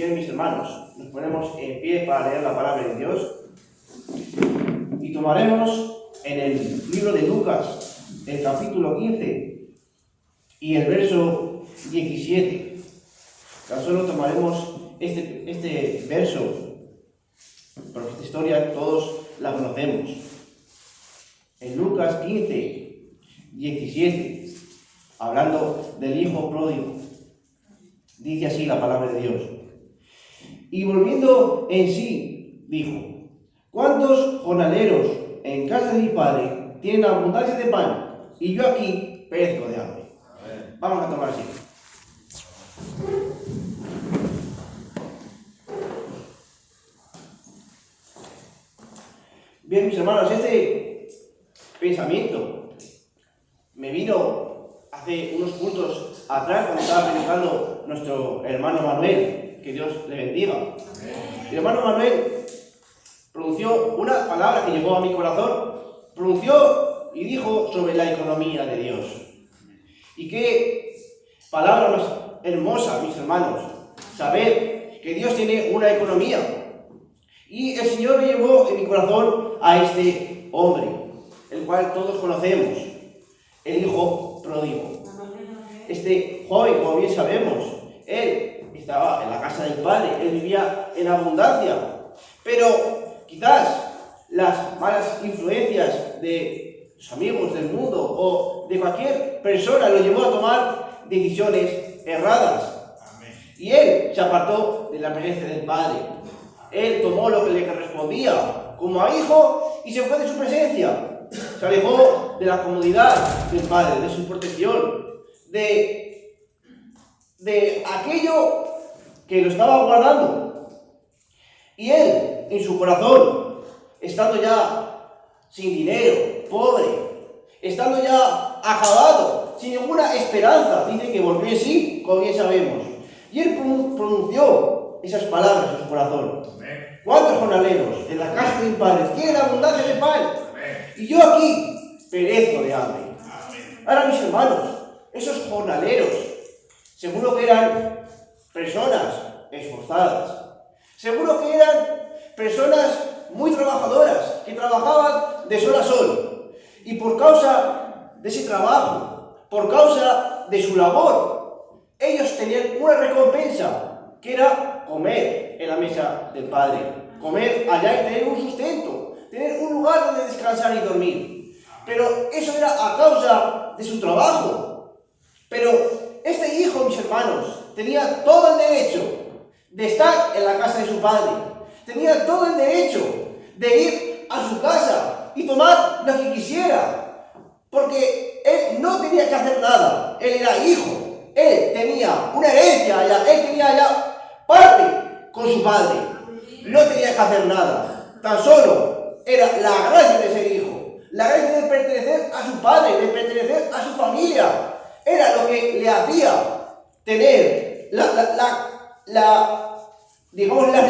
Bien, mis hermanos, nos ponemos en pie para leer la palabra de Dios y tomaremos en el libro de Lucas, el capítulo 15 y el verso 17. Tan solo tomaremos este verso, porque esta historia todos la conocemos. En Lucas 15, 17, hablando del hijo pródigo, dice así la palabra de Dios. Y volviendo en sí, dijo: ¿cuántos jornaleros en casa de mi padre tienen abundancia de pan, y yo aquí perezco de hambre? Vamos a tomar así. Bien, mis hermanos, este pensamiento me vino hace unos cultos atrás cuando estaba predicando nuestro hermano Manuel. Que Dios le bendiga. El hermano Manuel pronunció una palabra que llegó a mi corazón, pronunció y dijo sobre la economía de Dios. Y qué palabra más hermosa, mis hermanos, saber que Dios tiene una economía. Y el Señor me llevó en mi corazón a este hombre, el cual todos conocemos, el hijo pródigo. Este joven, como bien sabemos, él estaba en la casa del padre, él vivía en abundancia, pero quizás las malas influencias de sus amigos del mundo o de cualquier persona lo llevó a tomar decisiones erradas. Y él se apartó de la presencia del padre. Él tomó lo que le correspondía como a hijo y se fue de su presencia. Se alejó de la comodidad del padre, de su protección, de aquello que lo estaba guardando. Y él, en su corazón, estando ya sin dinero, pobre, estando ya acabado, sin ninguna esperanza, dice que volvió en sí, como bien sabemos. Y él pronunció esas palabras en su corazón. ¿Cuántos jornaleros en la casa de mi padre tienen abundancia de pan? Y yo aquí perezco de hambre. Ahora, mis hermanos, esos jornaleros seguro que eran personas esforzadas, seguro que eran personas muy trabajadoras, que trabajaban de sol a sol. Y por causa de ese trabajo, por causa de su labor, ellos tenían una recompensa, que era comer en la mesa del Padre, comer allá y tener un sustento, tener un lugar donde descansar y dormir. Pero eso era a causa de su trabajo. Pero este hijo, mis hermanos, tenía todo el derecho de estar en la casa de su padre. Tenía todo el derecho de ir a su casa y tomar lo que quisiera. Porque él no tenía que hacer nada. Él era hijo. Él tenía una herencia allá. Él tenía allá parte con su padre. No tenía que hacer nada. Tan solo era la gracia de ser hijo. La gracia de pertenecer a su padre, de pertenecer a su familia. Era lo que le hacía tener las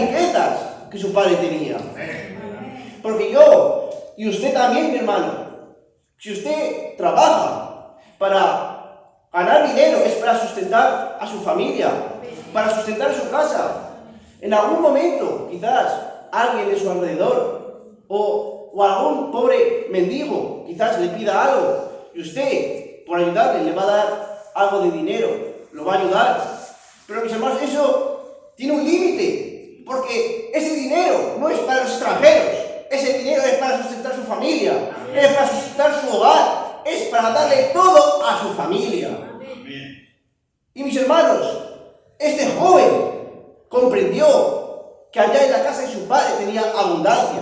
riquezas que su padre tenía. Porque yo, y usted también, mi hermano, si usted trabaja para ganar dinero, es para sustentar a su familia, para sustentar su casa. En algún momento, quizás, alguien de su alrededor, o algún pobre mendigo, quizás le pida algo, y usted, por ayudarle, le va a dar algo de dinero, lo va a ayudar. Pero, mis hermanos, eso tiene un límite, porque ese dinero no es para los extranjeros, ese dinero es para sustentar su familia, es para sustentar su hogar, es para darle todo a su familia. Y, mis hermanos, este joven comprendió que allá en la casa de su padre tenía abundancia,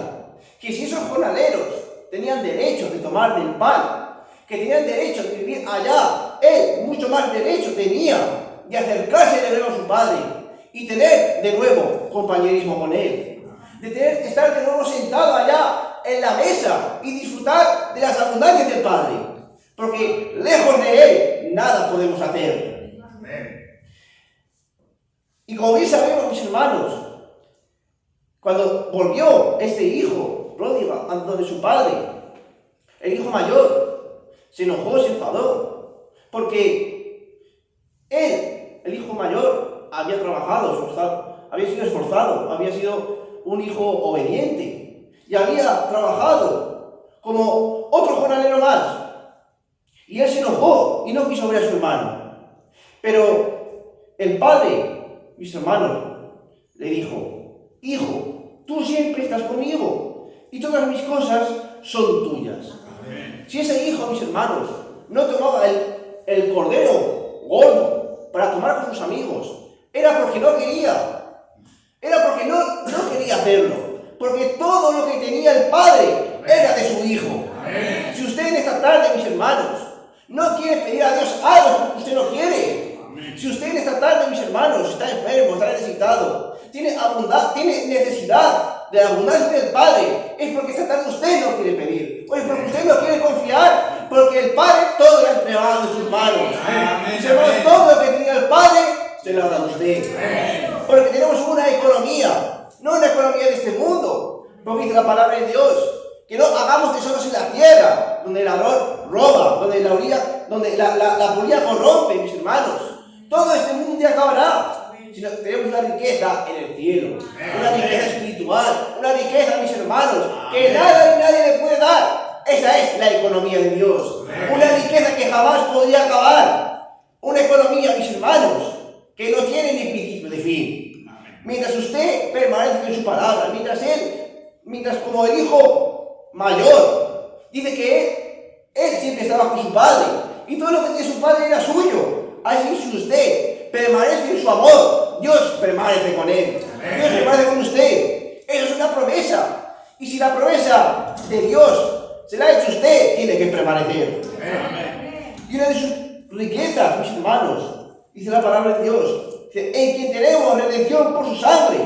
que si esos jornaleros tenían derecho de tomar del pan, que tenían derecho de vivir allá, él mucho más derecho tenía de acercarse de nuevo a su padre y tener de nuevo compañerismo con él, de estar de nuevo sentado allá en la mesa y disfrutar de las abundancias del Padre, porque lejos de él nada podemos hacer. Y como bien sabemos, mis hermanos, cuando volvió este hijo pródigo ante su padre, el hijo mayor se enojó, se enfadó, porque él, el hijo mayor, había trabajado, había sido esforzado, había sido un hijo obediente y había trabajado como otro jornalero más. Y él se enojó y no quiso ver a su hermano. Pero el padre, mis hermanos, le dijo: hijo, tú siempre estás conmigo y todas mis cosas son tuyas. Amén. Si ese hijo, mis hermanos, no tomaba el cordero gordo para tomar con sus amigos, era porque no quería. Era porque no quería hacerlo. Porque todo lo que tenía el padre era de su hijo. Amén. Si usted en esta tarde, mis hermanos, no quiere pedir a Dios algo porque usted no quiere. Amén. Si usted en esta tarde, mis hermanos, está enfermo, está necesitado, tiene necesidad de la abundancia del Padre, es porque esta tarde usted no quiere pedir. O es porque usted no quiere confiar, porque el Padre todo lo ha entregado en sus manos. Amén. Mis hermanos, todo lo que tenía el Padre se lo ha dado a usted. Amén. Porque tenemos una economía, no una economía de este mundo, porque dice la palabra de Dios, que no hagamos tesoros en la tierra, donde el ladrón roba, donde la polilla corrompe, mis hermanos. Todo este mundo ya acabará, sino que tenemos una riqueza en el cielo, una riqueza espiritual, una riqueza, mis hermanos, que nada ni nadie le puede dar. Esa es la economía de Dios, una riqueza que jamás podría acabar, una economía, mis hermanos, que no tiene ni principio de fin. Mientras usted permanece en su palabra, mientras como el hijo mayor, dice que él siempre estaba con su padre, y todo lo que tiene su padre era suyo. Así si usted permanece en su amor, Dios permanece con él. Amén. Dios permanece con usted. Eso es una promesa. Y si la promesa de Dios se la ha hecho usted, tiene que permanecer. Amén. Y una de sus riquezas, mis hermanos, dice la palabra de Dios, dice, en quien tenemos redención por su sangre,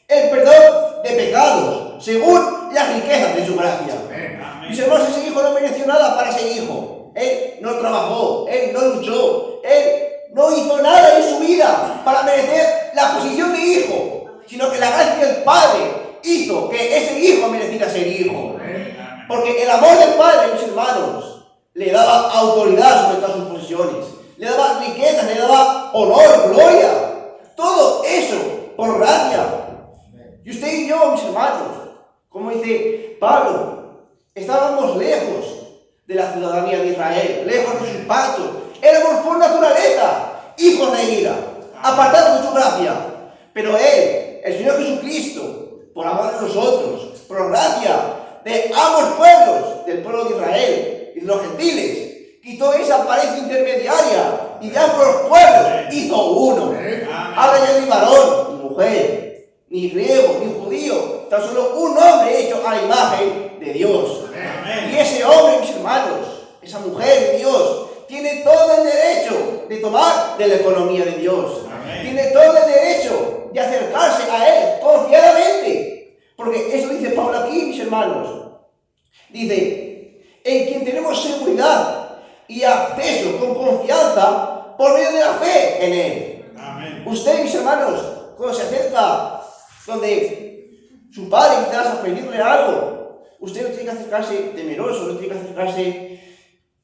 el perdón de pecados, según las riquezas de su gracia. Amén. Mis hermanos, ese hijo no mereció nada para ser hijo. Él no trabajó, él no luchó, él no hizo nada en su vida para merecer la posición de hijo, sino que la gracia del Padre hizo que ese hijo mereciera ser hijo. Porque el amor del Padre, mis hermanos, le daba autoridad sobre todas sus posesiones, le daba riquezas, le daba honor, gloria, todo eso por gracia. Y usted y yo, mis hermanos, como dice Pablo, estábamos lejos de la ciudadanía de Israel, lejos de sus pactos, éramos por naturaleza hijos de ira, apartados de su gracia. Pero Él, el Señor Jesucristo, por amor de nosotros, por gracia de ambos pueblos, del pueblo de Israel y de los gentiles, quitó esa pared intermediaria y de ambos pueblos hizo uno. Ahora ya ni varón, ni mujer, ni griego, ni judío, tan solo un hombre hecho a la imagen de Dios. Y ese hombre, mis hermanos, esa mujer de Dios, tiene todo el derecho de tomar de la economía de Dios. Amén. Tiene todo el derecho de acercarse a Él confiadamente. Porque eso dice Pablo aquí, mis hermanos. Dice, en quien tenemos seguridad y acceso con confianza por medio de la fe en Él. Amén. Usted, mis hermanos, cuando se acerca donde su padre quizás a pedirle algo, usted no tiene que acercarse temeroso, no tiene que acercarse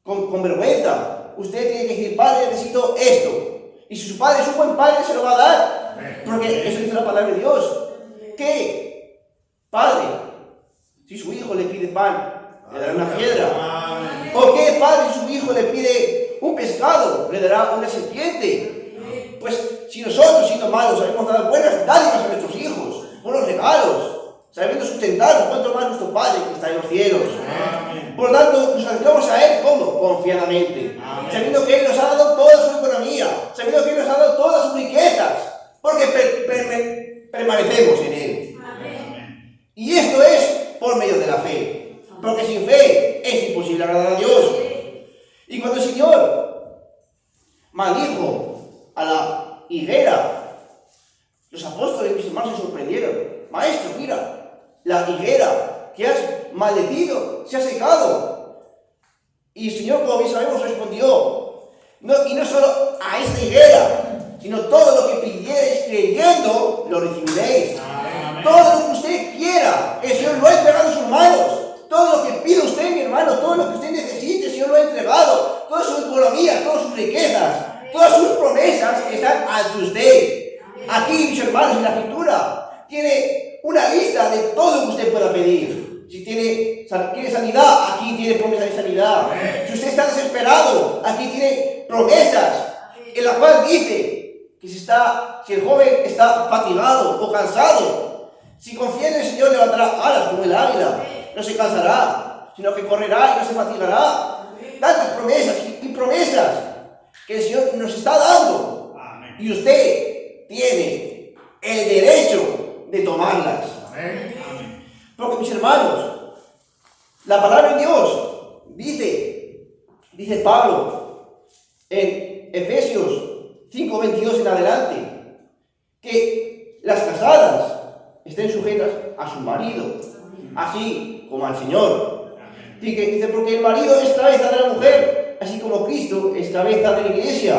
con vergüenza. Usted tiene que decir, Padre, necesito esto. Y si su padre es un buen padre, se lo va a dar. Porque eso dice la palabra de Dios. ¿Qué padre, si su hijo le pide pan, le dará una piedra? ¿O qué padre, si su hijo le pide un pescado, le dará una serpiente? Pues si nosotros, siendo malos, sabemos dar buenas dádivas a nuestros hijos, buenos regalos, sabiendo sustentarnos, cuanto más nuestro Padre que está en los cielos. Amén. Por lo tanto, nos acercamos a Él, ¿cómo? Confiadamente. Amén. Sabiendo que Él nos ha dado toda su economía, sabiendo que Él nos ha dado todas sus riquezas, porque permanecemos en Él. Amén. Y esto es por medio de la fe, porque sin fe es imposible agradar a Dios. Y cuando el Señor maldijo a la higuera, los apóstoles, mis hermanos, se sorprendieron. Maestro, mira, la higuera que has maldecido se ha secado. Y el Señor, como bien sabemos, respondió, y no solo a esta higuera, sino todo lo que pidierais creyendo, lo recibiréis. Amén. Todo lo que usted quiera, el Señor lo ha entregado en sus manos. Todo lo que pide usted, mi hermano, todo lo que usted necesite, el Señor lo ha entregado. Toda su economía, todas sus riquezas, todas sus promesas están ante usted. mis hermanos, en la Escritura tiene una lista de todo lo que usted pueda pedir. Si quiere sanidad, aquí tiene promesa de sanidad. Si usted está desesperado, aquí tiene promesas en la cual dice que si el joven está fatigado o cansado, si confía en el Señor levantará alas como el águila, no se cansará, sino que correrá y no se fatigará. Tantas promesas y promesas que el Señor nos está dando. Amén. Y usted tiene el derecho de tomarlas. Amén. Porque, mis hermanos, la palabra de Dios dice Pablo en Efesios 5:22 en adelante, que las casadas estén sujetas a su marido, así como al Señor. Dice, porque el marido es cabeza de la mujer, así como Cristo es cabeza de la iglesia,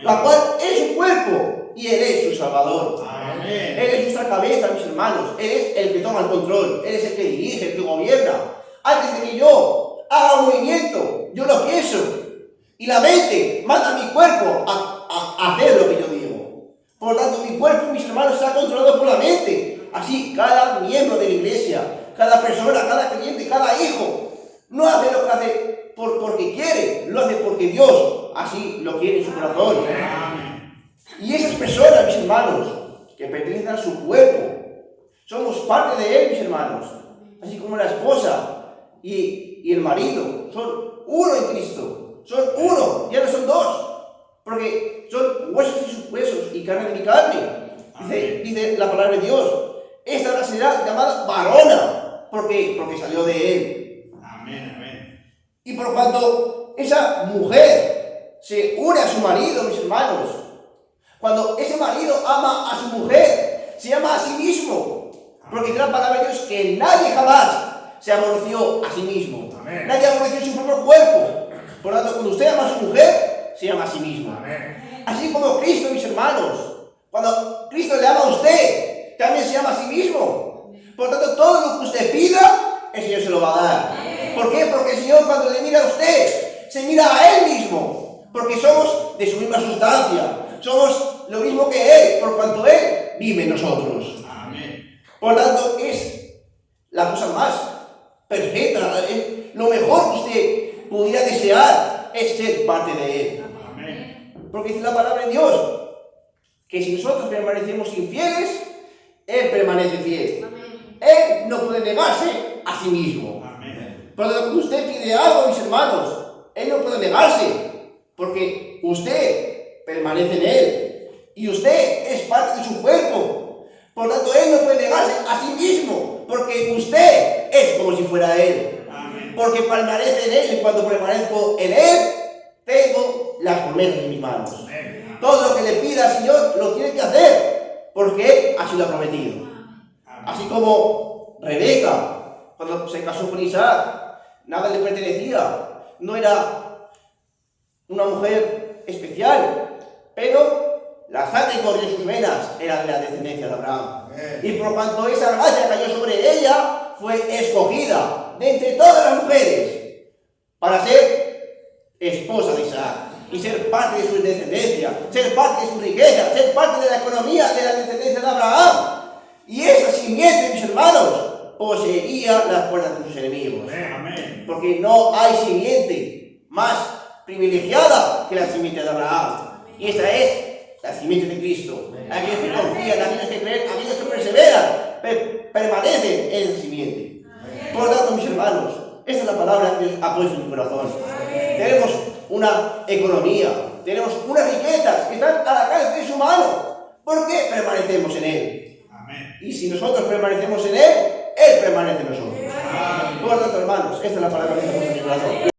la cual es su cuerpo y Él es su Salvador. Amén. Él es nuestra cabeza, mis hermanos. Él es el que toma el control, Él es el que dirige, el que gobierna. Antes de que yo haga un movimiento, yo lo pienso, y la mente manda a mi cuerpo a hacer lo que yo digo. Por lo tanto, mi cuerpo, mis hermanos, está controlado por la mente. Así, cada miembro de la iglesia, cada persona, cada creyente, cada hijo, no hace lo que hace porque quiere, lo hace porque Dios así lo quiere en su corazón. Y esas personas, mis hermanos, que pertenecen a su cuerpo, somos parte de Él, mis hermanos. Así como la esposa y el marido son uno en Cristo. Son uno, ya no son dos. Porque son huesos de sus huesos y carne de mi carne. Dice la palabra de Dios. Esta la será llamada varona, porque salió de Él. Amén, amén. Y por cuanto esa mujer se une a su marido, mis hermanos, cuando ese marido ama a su mujer, se ama a sí mismo. Porque dice la palabra de Dios que nadie jamás se aborreció a sí mismo. Amén. Nadie aborreció su propio cuerpo. Por lo tanto, cuando usted ama a su mujer, se ama a sí mismo. Amén. Así como Cristo, mis hermanos, cuando Cristo le ama a usted, también se ama a sí mismo. Por lo tanto, todo lo que usted pida, el Señor se lo va a dar. Amén. ¿Por qué? Porque el Señor, cuando le mira a usted, se mira a Él mismo. Porque somos de su misma sustancia. Somos lo mismo que Él, por cuanto Él vive en nosotros. Amén. Por lo tanto, es la cosa más perfecta, es lo mejor que usted pudiera desear, es ser parte de Él. Amén. Porque dice la palabra de Dios, que si nosotros permanecemos infieles, Él permanece fiel. Amén. Él no puede negarse a sí mismo. Amén. Por lo tanto, cuando usted pide algo, mis hermanos, Él no puede negarse, porque usted permanece en Él, y usted es parte de su cuerpo. Por lo tanto, Él no puede negarse a sí mismo, porque usted es como si fuera Él. Amén. Porque permanece en Él, y cuando permanezco en Él, tengo las promesas en mis manos. Amén. Todo lo que le pida al Señor lo tiene que hacer, porque Él así lo ha prometido. Amén. Así como Rebeca, cuando se casó con Isaac, nada le pertenecía, no era una mujer especial, pero la sangre que corrió en sus venas era de la descendencia de Abraham. Amén. Y por cuanto esa gracia cayó sobre ella, fue escogida de entre todas las mujeres para ser esposa de Isaac y ser parte de su descendencia, ser parte de su riqueza, ser parte de la economía de la descendencia de Abraham. Y esa simiente, mis hermanos, poseía las puertas de sus enemigos. Amén. Porque no hay simiente más privilegiada que la simiente de Abraham. Y esa es la simiente de Cristo. Aquellos que confían, aquellos que creen, aquellos que perseveran, permanecen en esa simiente. Por lo tanto, mis hermanos, esta es la palabra que Dios ha puesto en mi corazón. Tenemos una economía, tenemos unas riquezas que están al alcance de su mano. ¿Por qué permanecemos en Él? Amén. Y si nosotros permanecemos en Él, Él permanece en nosotros. Amén. Por lo tanto, hermanos, esta es la palabra que Dios ha puesto en mi corazón.